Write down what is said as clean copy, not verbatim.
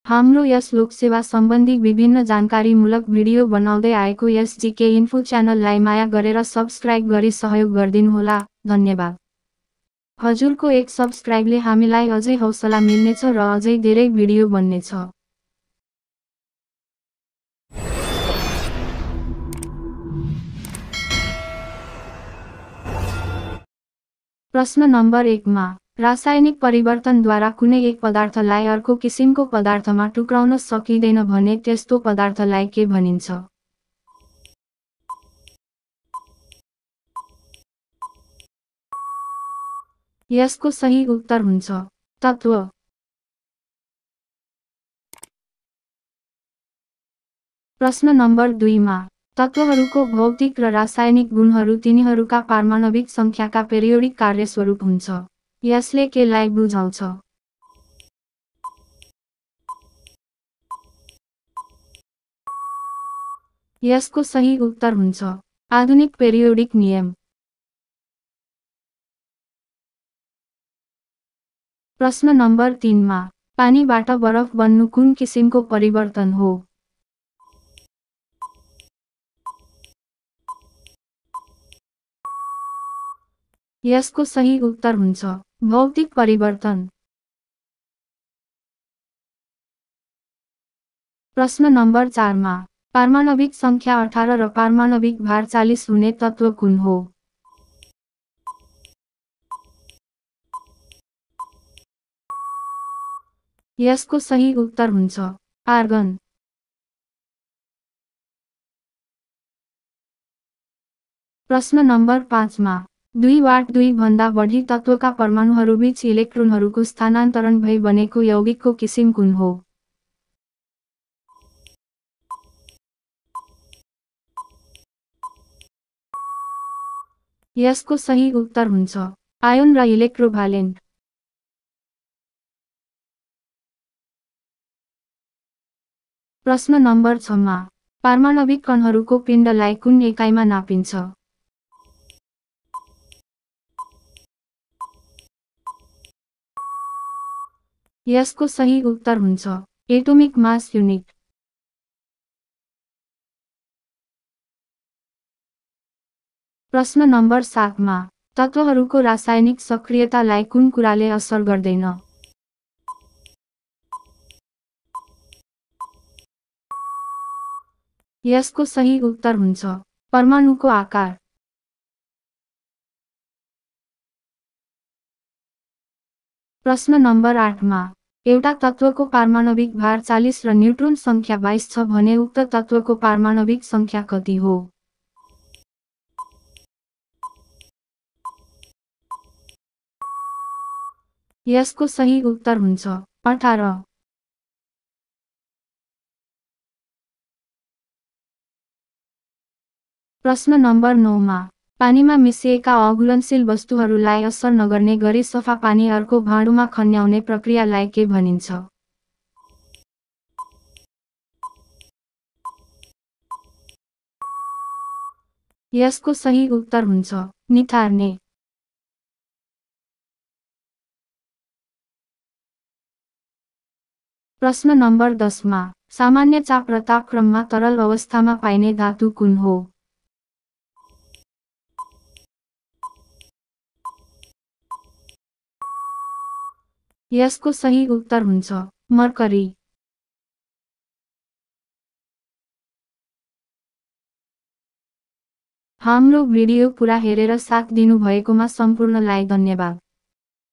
हाम्रो यस लोकसेवा सम्बन्धी विभिन्न जानकारीमूलक भिडियो बनाउँदै आएको यस जीके इन्फो च्यानललाई माया गरेर सब्स्क्राइब गरी सहयोग गरिदिनुहोला। धन्यवाद। हजुरको एक सब्स्क्राइबले हामीलाई अझै हौसला मिल्नेछ र अझै धेरै भिडियो बन्नेछ। प्रश्न नम्बर 1 मा रासायनिक परिवर्तनद्वारा कुनै एक पदार्थलाई अर्को किसिमको पदार्थमा टुक्राउन सकिँदैन भने त्यस्तो पदार्थलाई के भनिन्छ? यसको सही उत्तर हुन्छ तत्व। प्रश्न नम्बर 2 मा तत्वहरूको भौतिक र रासायनिक गुणहरू तिनीहरूका पारमाणविक सङ्ख्याका पेरियोडिक कार्यस्वरूप हुन्छ। यसले केलाई बुझाउँछ? यसको सही उत्तर हुन्छ आधुनिक पेरियोडिक नियम। प्रश्न नम्बर 3 मा पानीबाट बरफ बन्नु कुन किसिमको परिवर्तन हो? यसको सही उत्तर हुन्छ भौतिक परिवर्तन। प्रश्न नम्बर 4 मा पारमाणविक सङ्ख्या 18 र पारमाणविक भार 40 हुने तत्व कुन हो? यसको सही उत्तर हुन्छ आर्गन। प्रश्न नम्बर 5 मा 2 वा 2 भन्दा बढी तत्वका परमाणुहरूबीच इलेक्ट्रोनहरूको स्थानान्तरण भई बनेको यौगिकको किसिम कुन हो? यसको सही उत्तर हुन्छ आयोन र इलेक्ट्रोभालेन्ट। प्रश्न नम्बर 6 मा पारमाणविक कणहरूको पिण्डलाई कुन एकाइमा नापिन्छ? यसको सही उत्तर हुन्छ एटोमिक मास युनिट। प्रश्न नम्बर 7 मा तत्वहरूको रासायनिक सक्रियतालाई कुन कुराले असर गर्दैन? यसको सही उत्तर हुन्छ परमाणुको आकार। प्रश्न नम्बर 8 मा एउटा तत्वको पारमाणविक भार 40 र न्युट्रोन सङ्ख्या 22 छ भने उक्त तत्वको पारमाणविक सङ्ख्या कति हो? यसको सही उत्तर हुन्छ 18। प्रश्न नम्बर 9 मा पानीमा मिसिएका अघुलनशील वस्तुहरूलाई असर नगर्ने गरी सफा पानी अर्को भाँडोमा खन्याउने प्रक्रियालाई के भनिन्छ? यसको सही उत्तर हुन्छ निथार्ने। प्रश्न नम्बर 10 मा सामान्य चाप र तापक्रममा तरल अवस्थामा पाइने धातु कुन हो? यसको सही उत्तर हुन्छ मर्करी। हाम्रो भिडियो पुरा हेरेर साथ दिनुभएकोमा सम्पूर्णलाई धन्यवाद।